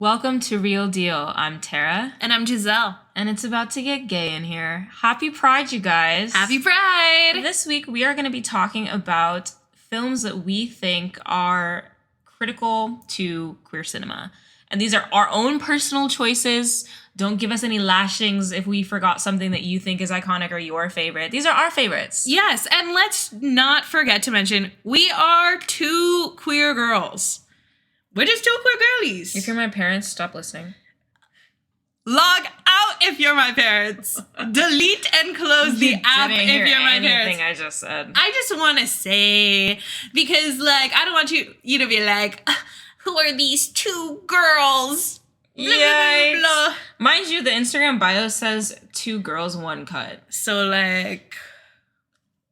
Welcome to Real Deal. I'm Tara. And I'm Giselle. And it's about to get gay in here. Happy Pride, you guys. Happy Pride! This week, we are going to be talking about films that we think are critical to queer cinema. And these are our own personal choices. Don't give us any lashings if we forgot something that you think is iconic or your favorite. These are our favorites. Yes, and let's not forget to mention, we are two queer girls. We're just two queer girlies. If you're my parents, stop listening. Log out if you're my parents. Delete and close the app if you're my parents. I just said. I just want to say, because I don't want you to be like, who are these two girls? Blah, blah, blah, blah. Mind you, the Instagram bio says 2 girls, 1 cut. So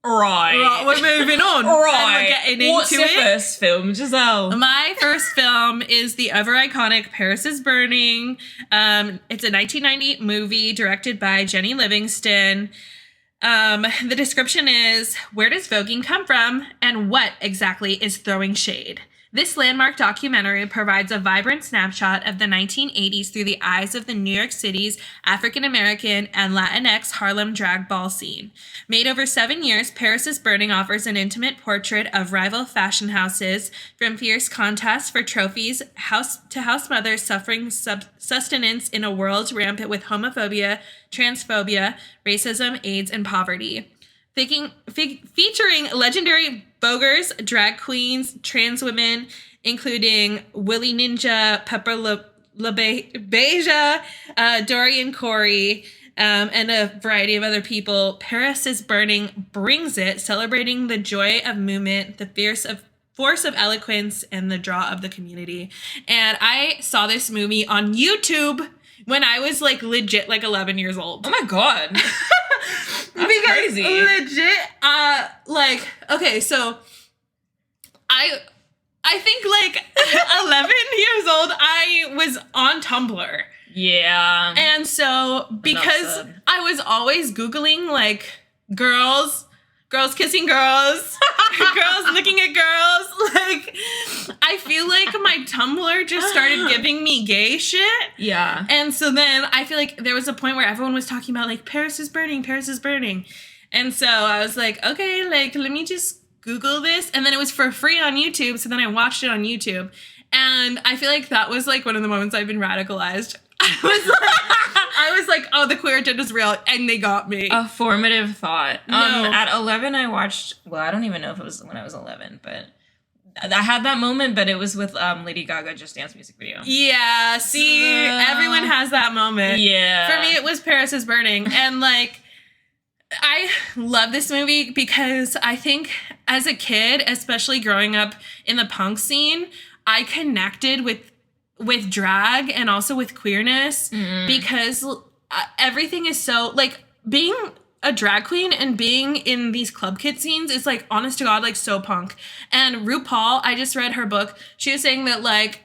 Right. We're moving on. Right. We're getting into What's your first film, Giselle? My first film is the ever iconic Paris is Burning. It's a 1990 movie directed by Jenny Livingston. The description is, where does voguing come from and what exactly is throwing shade? This landmark documentary provides a vibrant snapshot of the 1980s through the eyes of the New York City's African-American and Latinx Harlem drag ball scene. Made over 7 years, Paris is Burning offers an intimate portrait of rival fashion houses, from fierce contests for trophies to house mothers suffering sustenance in a world rampant with homophobia, transphobia, racism, AIDS, and poverty. Featuring legendary voguers, drag queens, trans women, including Willie Ninja, Pepper LaBeija, Dorian Corey, and a variety of other people, Paris is Burning brings it, celebrating the joy of movement, the force of eloquence, and the draw of the community. And I saw this movie on YouTube when I was legit 11 years old. Oh my God. That's crazy. Legit, okay, so I think 11 years old, I was on Tumblr. Yeah. And so because I was always Googling girls kissing girls, girls looking at girls, I feel like my Tumblr just started giving me gay shit. Yeah. And so then I feel like there was a point where everyone was talking about Paris is burning, Paris is burning. And so I was like, okay, let me just Google this. And then it was for free on YouTube. So then I watched it on YouTube. And I feel like that was one of the moments I've been radicalized. I was like, oh, the queer agenda's real, and they got me. A formative thought. No. At 11, I watched, I don't even know if it was when I was 11, but I had that moment, but it was with Lady Gaga Just Dance music video. Yeah, see, everyone has that moment. Yeah. For me, it was Paris is Burning, and I love this movie because I think as a kid, especially growing up in the punk scene, I connected with drag and also with queerness because everything is so being a drag queen and being in these club kid scenes is honest to God so punk. And RuPaul, I just read her book, she was saying that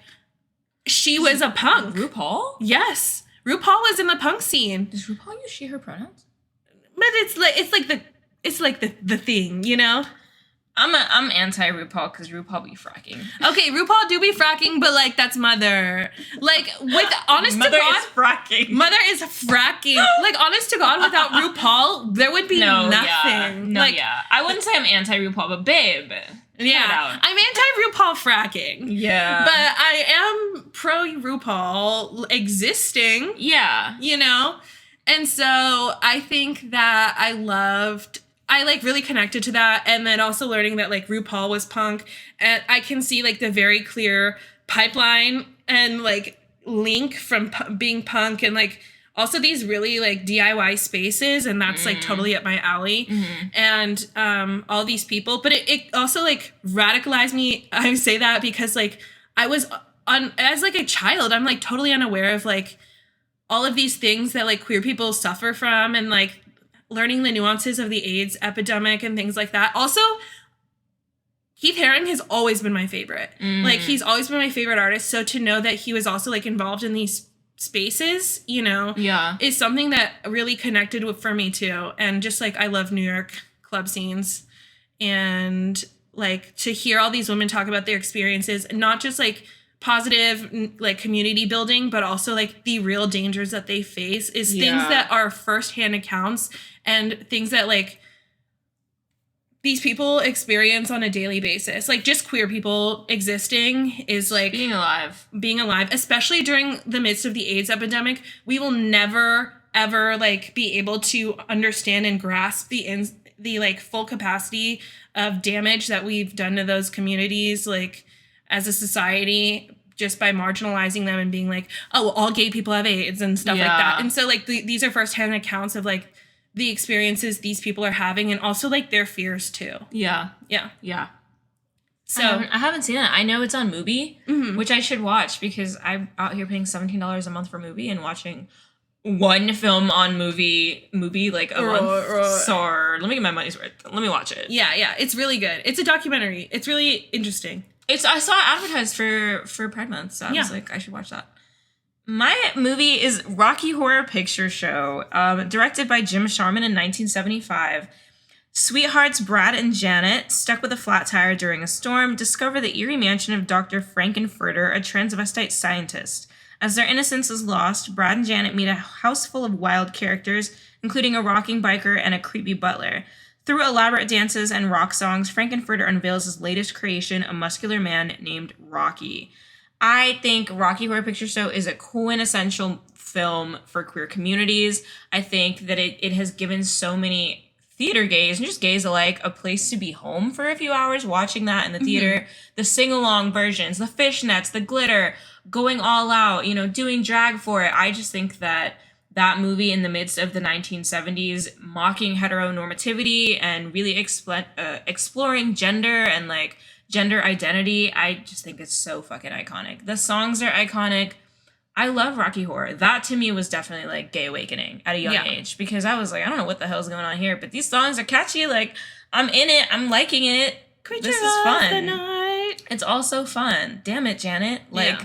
she was a punk. RuPaul? Yes, RuPaul was in the punk scene. Does RuPaul use she her pronouns? But it's the thing, you know. I'm anti RuPaul because RuPaul be fracking. Okay, RuPaul do be fracking, but that's mother. With honest mother to God, is fracking. Mother is fracking. Honest to God, without RuPaul, there would be nothing. Yeah. I wouldn't say I'm anti RuPaul, but babe. Yeah, I'm anti-RuPaul fracking. Yeah. But I am pro-RuPaul existing. Yeah. You know? And so I think that I really connected to that, and then also learning that RuPaul was punk, and I can see the very clear pipeline and link from being punk and also these really DIY spaces, and that's totally up my alley. And all these people, but it also radicalized me. I say that because I was as a child, I'm totally unaware of all of these things that queer people suffer from, and learning the nuances of the AIDS epidemic and things like that. Also, Keith Haring has always been my favorite. He's always been my favorite artist. So to know that he was also involved in these spaces, is something that really connected for me too. And just I love New York club scenes, and to hear all these women talk about their experiences, not just positive like community building, but also like the real dangers that they face is things that are firsthand accounts and things that like these people experience on a daily basis. Like just queer people existing is like being alive, especially during the midst of the AIDS epidemic. We will never ever like be able to understand and grasp the like full capacity of damage that we've done to those communities, like as a society, just by marginalizing them and being like, oh, well, all gay people have AIDS and stuff like that. And so like these are firsthand accounts of like the experiences these people are having and also like their fears too. Yeah. So I haven't seen it. I know it's on Mubi, which I should watch because I'm out here paying $17 a month for Mubi and watching one film on Mubi like a month. So let me get my money's worth. Let me watch it. Yeah. It's really good. It's a documentary. It's really interesting. I saw it advertised for Pride Month, so I was like, I should watch that. My movie is Rocky Horror Picture Show, directed by Jim Sharman in 1975. Sweethearts Brad and Janet, stuck with a flat tire during a storm, discover the eerie mansion of Dr. Frankenfurter, a transvestite scientist. As their innocence is lost, Brad and Janet meet a house full of wild characters, including a rocking biker and a creepy butler. Through elaborate dances and rock songs, Frankenfurter unveils his latest creation, a muscular man named Rocky. I think Rocky Horror Picture Show is a quintessential film for queer communities. I think that it has given so many theater gays and just gays alike a place to be home for a few hours watching that in the theater. The sing-along versions, the fishnets, the glitter, going all out, doing drag for it. I just think that movie in the midst of the 1970s, mocking heteronormativity and really exploring gender and like gender identity, I just think it's so fucking iconic. The songs are iconic. I love Rocky Horror. That to me was definitely like gay awakening at a young age because I was like, I don't know what the hell's going on here, but these songs are catchy. Like I'm in it. I'm liking it. This is fun. It's also fun. Damn it, Janet. Like,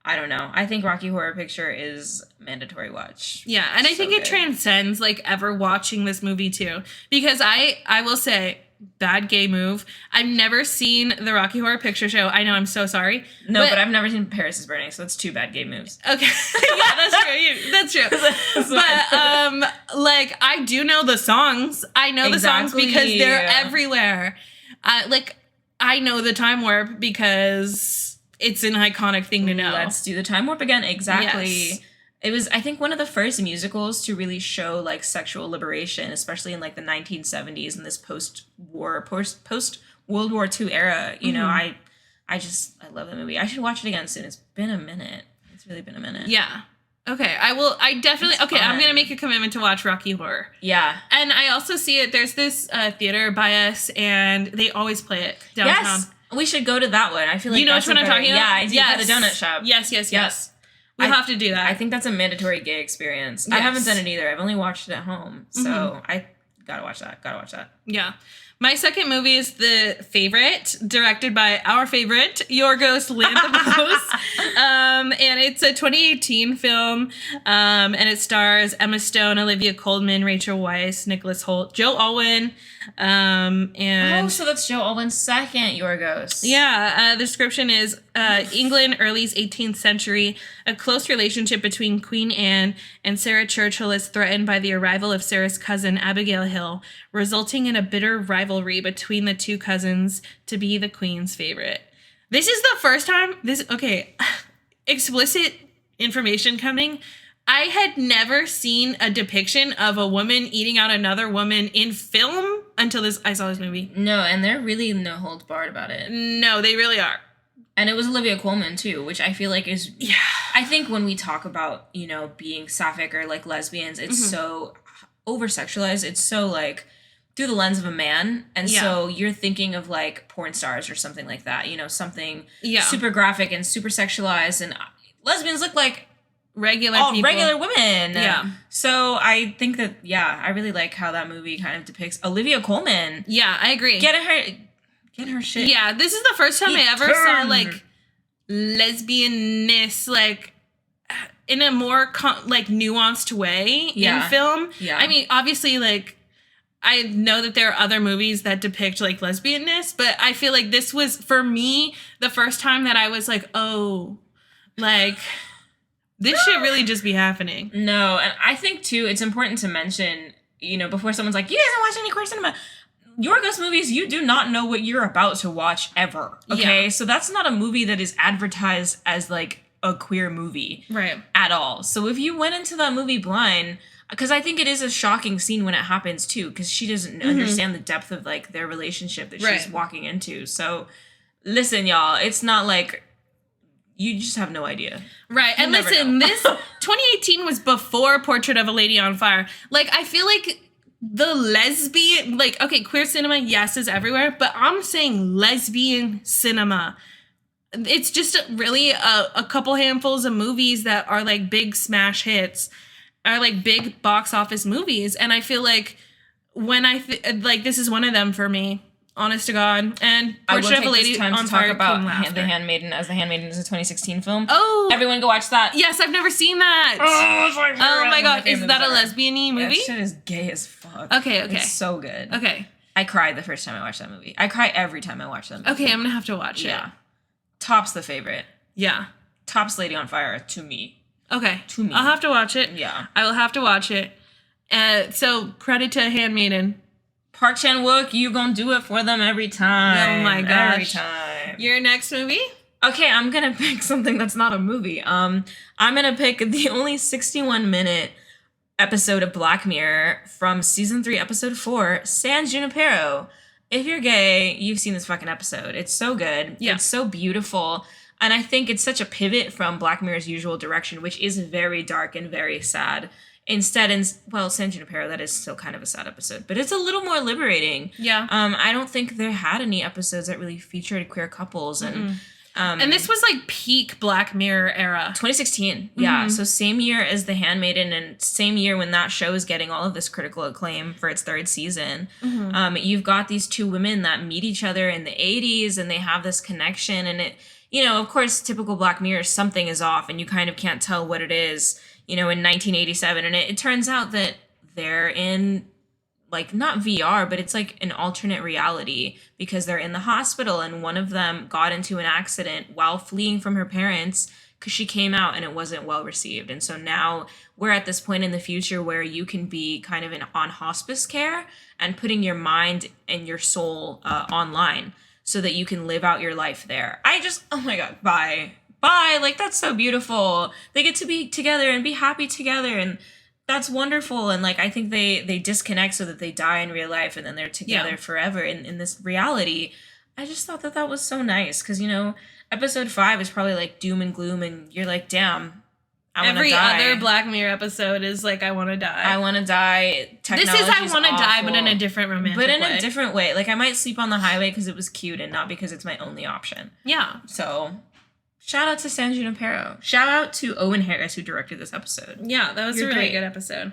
I don't know. I think Rocky Horror Picture is mandatory watch. Yeah, and I think it transcends like ever watching this movie too, because I will say, bad gay move, I've never seen the Rocky Horror Picture Show. I know, I'm so sorry. No, but I've never seen Paris is Burning, so that's two bad gay moves. Okay. Yeah, that's true. But like I do know the songs. I know the songs because they're everywhere. I know the Time Warp because it's an iconic thing to know. Let's do the Time Warp again. Exactly. Yes. It was, I think, one of the first musicals to really show like sexual liberation, especially in like the 1970s and this post-World War II era. You know, I love the movie. I should watch it again soon. It's been a minute. It's really been a minute. Yeah. Okay, I'm going to make a commitment to watch Rocky Horror. Yeah. And I also see it, there's this theater by us, and they always play it downtown. Yes, we should go to that one. I feel like you know which one I'm talking about? Yeah, I do. Yes. The donut shop. Yes. We'll have to do that. I think that's a mandatory gay experience. Yes. I haven't done it either. I've only watched it at home. So I gotta watch that. Yeah. My second movie is The Favorite, directed by our favorite, Yorgos Lanthimos. And it's a 2018 film. And it stars Emma Stone, Olivia Colman, Rachel Weisz, Nicholas Hoult, Joe Alwyn. So that's Joe Alwyn's second Yorgos. Yeah, the description is England, early 18th century. A close relationship between Queen Anne and Sarah Churchill is threatened by the arrival of Sarah's cousin, Abigail Hill, resulting in a bitter rivalry between the two cousins to be the Queen's favorite. This is the first time explicit information coming. I had never seen a depiction of a woman eating out another woman in film until I saw this movie. No, and they're really no holds barred about it. No, they really are. And it was Olivia Colman too, which I feel like is, I think when we talk about, being sapphic or like lesbians, it's so over-sexualized. It's so like through the lens of a man. And so you're thinking of like porn stars or something like that, something super graphic and super sexualized. And lesbians look like regular women. Yeah. So I think that, I really like how that movie kind of depicts Olivia Colman. Yeah, I agree. Get her shit. Yeah, this is the first time I ever saw like lesbianness like in a more nuanced way in film. Yeah. I mean, obviously like I know that there are other movies that depict like lesbianness, but I feel like this was, for me, the first time that I was like, oh, like this should really just be happening. No, and I think too, it's important to mention, you know, before someone's like, you guys don't watch any queer cinema. Yorgos movies, you do not know what you're about to watch ever. Okay, so that's not a movie that is advertised as like a queer movie, right? At all. So if you went into that movie blind, because I think it is a shocking scene when it happens too, because she doesn't understand the depth of like their relationship that she's walking into. So listen, y'all, it's not like you just have no idea. Right. And listen, this 2018 was before Portrait of a Lady on Fire. Like, I feel like the lesbian, like, okay, queer cinema, yes, is everywhere, but I'm saying lesbian cinema. It's just really a couple handfuls of movies that are like big smash hits, are like big box office movies. And I feel like when like, this is one of them for me. Honest to God. And Portrait of a Lady on Fire. About The Handmaiden, as The Handmaiden is a 2016 film. Oh, everyone go watch that. Yes, I've never seen that. Oh my God, is that a lesbian-y movie? That shit is gay as fuck. Okay. It's so good. Okay. I cried the first time I watched that movie. I cry every time I watch that movie. Okay, I'm gonna have to watch it. Yeah. Top's the favorite. Yeah. Top's Lady on Fire to me. Okay. To me. I'll have to watch it. Yeah. I will have to watch it. So credit to Handmaiden. Park Chan-wook, you gonna do it for them every time. Oh my gosh. Every time. Your next movie? Okay, I'm gonna pick something that's not a movie. I'm gonna pick the only 61-minute episode of Black Mirror from season 3, episode 4, San Junipero. If you're gay, you've seen this fucking episode. It's so good. Yeah. It's so beautiful. And I think it's such a pivot from Black Mirror's usual direction, which is very dark and very sad. Instead, San Junipero, that is still kind of a sad episode, but it's a little more liberating. Yeah. I don't think there had any episodes that really featured queer couples. And this was like peak Black Mirror era. 2016. Yeah. So same year as The Handmaiden and same year when that show is getting all of this critical acclaim for its 3rd season. You've got these two women that meet each other in the 80s and they have this connection. And it, you know, of course, typical Black Mirror, something is off and you kind of can't tell what it is, you know, in 1987. And it turns out that they're in, like, not VR, but it's like an alternate reality because they're in the hospital and one of them got into an accident while fleeing from her parents because she came out and it wasn't well received. And so now we're at this point in the future where you can be kind of on hospice care and putting your mind and your soul online so that you can live out your life there. Oh my God, bye. Like, that's so beautiful. They get to be together and be happy together, and that's wonderful. And like, I think they disconnect so that they die in real life and then they're together forever in this reality. I just thought that was so nice because, you know, episode 5 is probably like doom and gloom and you're like, damn, I want to die. Every other Black Mirror episode is like, I want to die. I want to die. This is I want to die, but in a different romantic way. But in a different way. Like, I might sleep on the highway because it was cute and not because it's my only option. Yeah. So shout out to San Junipero. Shout out to Owen Harris, who directed this episode. Yeah, that was a really good episode.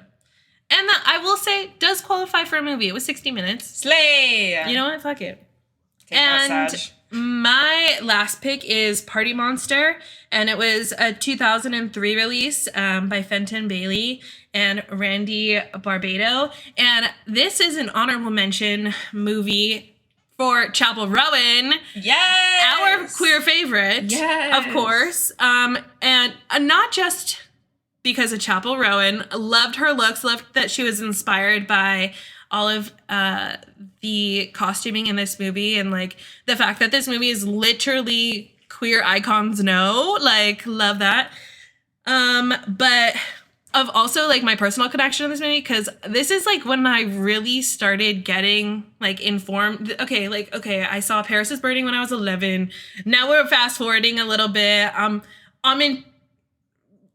And that, I will say, does qualify for a movie. It was 60 minutes. Slay! You know what? Fuck it. Take and my last pick is Party Monster. And it was a 2003 release by Fenton Bailey and Randy Barbado. And this is an honorable mention movie for Chapel Rowan. Yes! Our queer favorite. Yes! Of course. And not just because of Chapel Rowan. Loved her looks. Loved that she was inspired by all of the costuming in this movie. And, like, the fact that this movie is literally queer icons know. Like, love that. But of also, like, my personal connection to this movie, because this is, like, when I really started getting, like, informed. Okay, I saw Paris is Burning when I was 11. Now we're fast forwarding a little bit. I'm in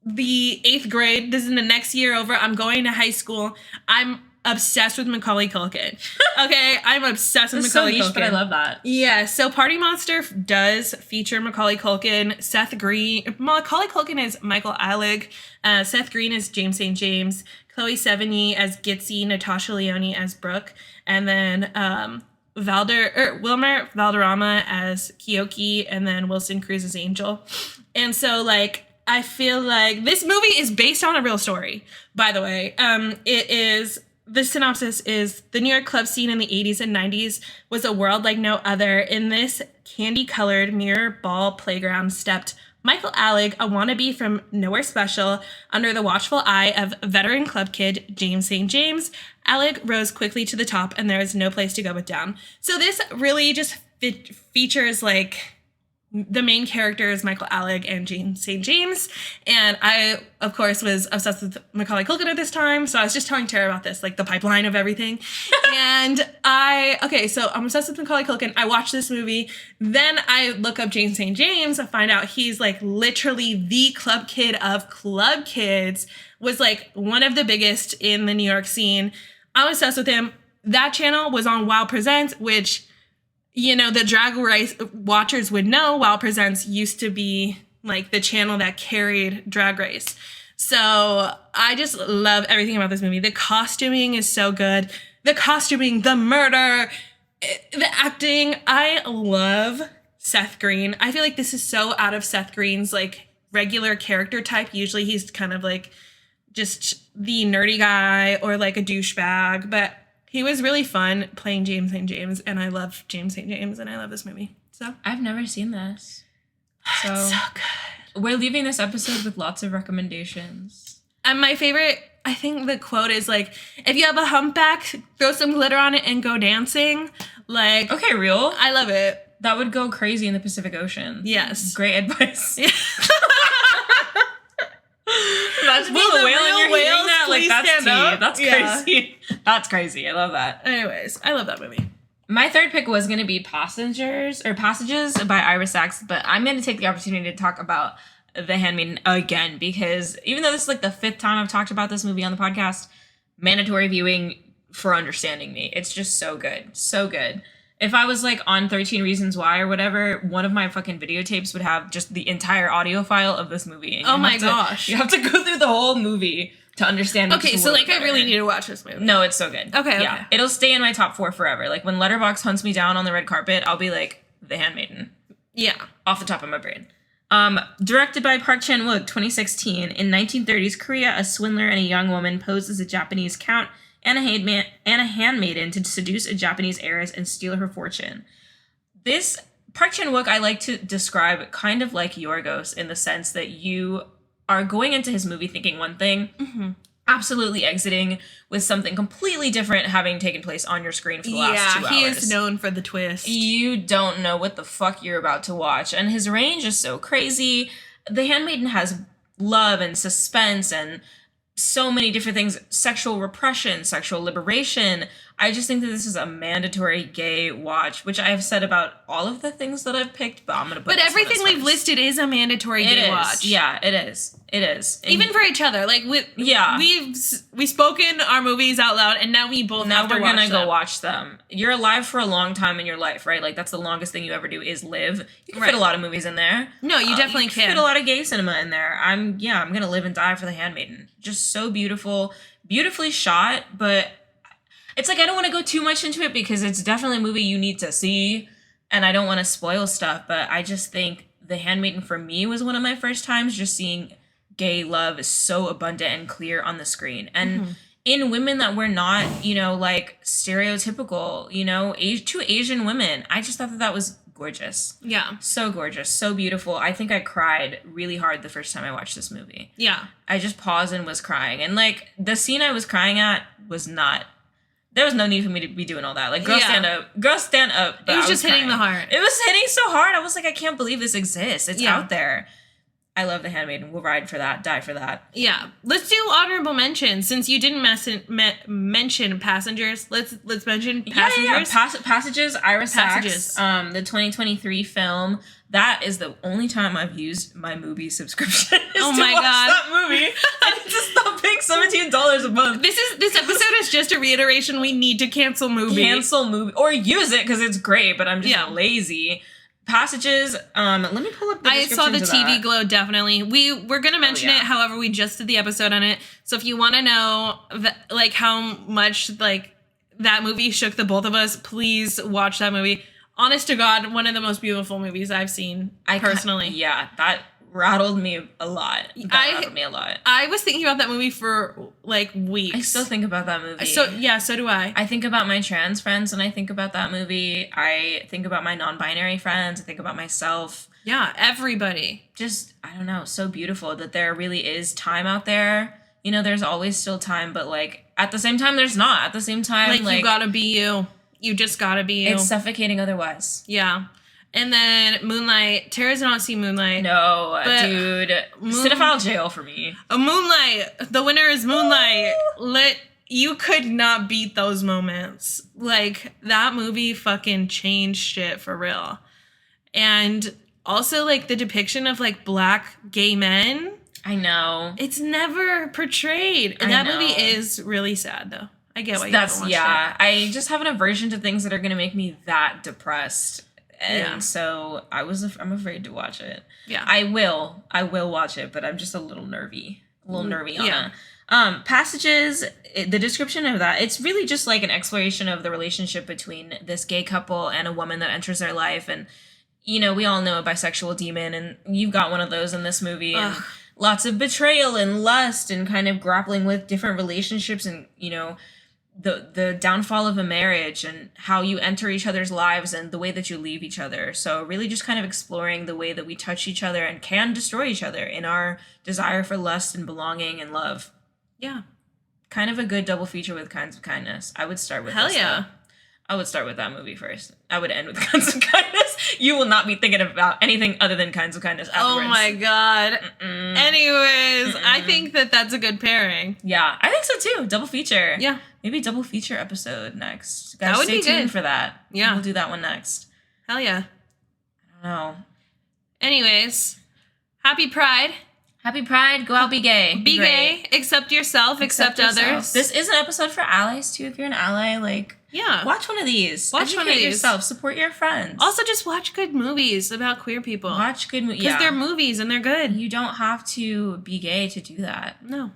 the 8th grade. This is the next year over. I'm going to high school. I'm obsessed with Macaulay Culkin. Okay, I'm obsessed with Macaulay Culkin. But I love that. Yeah, so Party Monster does feature Macaulay Culkin, Seth Green. Macaulay Culkin is Michael Alec. Seth Green is James St. James. Chloe Sevigny as Gitsy. Natasha Lyonne as Brooke. And then Wilmer Valderrama as Kyoki. And then Wilson Cruz as Angel. And so, like, I feel like this movie is based on a real story, by the way. It is the synopsis is the New York club scene in the 80s and 90s was a world like no other. In this candy-colored mirror ball playground stepped Michael Alec, a wannabe from Nowhere Special, under the watchful eye of veteran club kid James St. James. Alec rose quickly to the top, and there is no place to go but down. So this really just features, like, the main characters, Michael Alec and James St. James. And I, of course, was obsessed with Macaulay Culkin at this time. So I was just telling Tara about this, like the pipeline of everything. And so I'm obsessed with Macaulay Culkin. I watched this movie. Then I look up James St. James. I find out he's like literally the club kid of club kids, was like one of the biggest in the New York scene. I'm obsessed with him. That channel was on Wow Presents, which, you know, the Drag Race watchers would know. Wow Presents used to be like the channel that carried Drag Race. So I just love everything about this movie. The costuming is so good. The costuming, the murder, the acting. I love Seth Green. I feel like this is so out of Seth Green's like regular character type. Usually he's kind of like just the nerdy guy or like a douchebag, but he was really fun playing James St. James, and I love James St. James, and I love this movie. So I've never seen this. So, it's so good. We're leaving this episode with lots of recommendations. And my favorite, I think the quote is like, if you have a humpback, throw some glitter on it and go dancing. Like, Okay, real? I love it. That would go crazy in the Pacific Ocean. Yes. Great advice. Yeah. Imagine being Will a the whale and real you're hearing whales that. Like, please that's stand tea. up? That's Yeah. crazy. That's crazy. I love that. Anyways, I love that movie. My third pick was going to be Passages by Ira Sachs, but I'm going to take the opportunity to talk about The Handmaiden again, because even though this is like the fifth time I've talked about this movie on the podcast, mandatory viewing for understanding me. It's just so good. So good. If I was like on 13 Reasons Why or whatever, one of my fucking videotapes would have just the entire audio file of this movie. And Oh my gosh. You have to go through the whole movie to understand. Okay, so like I really need to watch this movie. No, it's so good. Okay, yeah, okay. It'll stay in my top 4 forever. Like when Letterboxd hunts me down on the red carpet, I'll be like The Handmaiden. Yeah. Off the top of my brain. Directed by Park Chan-wook, 2016. In 1930s Korea, a swindler and a young woman posed as a Japanese count and a handmaiden to seduce a Japanese heiress and steal her fortune. This Park Chan-wook I like to describe kind of like Yorgos in the sense that you are going into his movie thinking one thing, absolutely exiting with something completely different having taken place on your screen for the last 2 hours. He is known for the twist. You don't know what the fuck you're about to watch, and his range is so crazy. The Handmaiden has love and suspense and so many different things, sexual repression, sexual liberation. I just think that this is a mandatory gay watch, which I have said about all of the things that I've picked, but I'm going to put But everything we've listed is a mandatory gay watch. Yeah, it is. It is. And even for each other. Like, we've spoken our movies out loud, and now we both have to watch them. Now we're going to go watch them. You're alive for a long time in your life, right? Like, that's the longest thing you ever do is live. You can fit a lot of movies in there. No, you definitely you can. Fit a lot of gay cinema in there. I'm going to live and die for The Handmaiden. Just so beautiful. Beautifully shot, but it's like I don't want to go too much into it because it's definitely a movie you need to see, and I don't want to spoil stuff, but I just think The Handmaiden for me was one of my first times just seeing gay love is so abundant and clear on the screen. And in women that were not, like stereotypical, two Asian women. I just thought that was gorgeous. Yeah. So gorgeous. So beautiful. I think I cried really hard the first time I watched this movie. Yeah. I just paused and was crying. And like the scene I was crying at was not, there was no need for me to be doing all that. Like, girl, stand up. Girl, stand up. It was just hitting the heart. It was hitting so hard. I was like, I can't believe this exists. It's out there. I love The Handmaiden. We'll ride for that. Die for that. Yeah. Let's do honorable mentions. Since you didn't mention Passengers, let's mention Passengers. Passages, Ira Sachs. The 2023 film. That is the only time I've used my movie subscription. Oh my God. That movie. I need to stop paying $17 a month. This episode is just a reiteration. We need to cancel movie. Cancel movie. Or use it because it's great, but I'm just lazy. Passages. Let me pull up the I saw the TV that. glow, definitely. We're going to mention it. However, we just did the episode on it. So if you want to know how much that movie shook the both of us, please watch that movie. Honest to God, one of the most beautiful movies I've seen personally. That rattled me a lot. Rattled me a lot. I was thinking about that movie for like weeks. I still think about that movie. So do I. I think about my trans friends when I think about that movie. I think about my non-binary friends. I think about myself. Yeah, everybody. Just, I don't know, so beautiful that there really is time out there. You know, there's always still time, but like at the same time, there's not. At the same time, like you gotta be you. You just gotta be you. It's suffocating otherwise. Yeah. And then Moonlight. Tara did not see Moonlight. No, dude. Cinephile jail for me. Moonlight. The winner is Moonlight. You could not beat those moments. Like, that movie fucking changed shit for real. And also, like, the depiction of, like, black gay men. I know. It's never portrayed. And that movie is really sad, though. I get why you haven't watched it. I just have an aversion to things that are going to make me that depressed. And so I'm afraid to watch it. Yeah. I will watch it, but I'm just a little nervy on it. Passages, the description of that, it's really just like an exploration of the relationship between this gay couple and a woman that enters their life. And, you know, we all know a bisexual demon, and you've got one of those in this movie. And lots of betrayal and lust and kind of grappling with different relationships and, you know, the downfall of a marriage and how you enter each other's lives and the way that you leave each other. So really just kind of exploring the way that we touch each other and can destroy each other in our desire for lust and belonging and love. Yeah. Kind of a good double feature with Kinds of Kindness. I would start with this, though. I would start with that movie first. I would end with Kinds of Kindness. You will not be thinking about anything other than Kinds of Kindness afterwards. Oh my God. Anyways, I think that's a good pairing. Yeah, I think so too. Double feature. Yeah. Maybe double feature episode next. Guys, that would stay tuned for that. Yeah. We'll do that one next. Hell yeah. I don't know. Anyways, happy Pride. Happy Pride. Go out, be gay. Be gay. Accept yourself. Accept others. This is an episode for allies too. If you're an ally, like, watch one of these. Watch one of these. Yourself. Support your friends. Also, just watch good movies about queer people. Watch good movies. Because they're movies and they're good. You don't have to be gay to do that. No.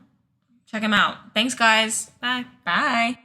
Check them out. Thanks, guys. Bye. Bye.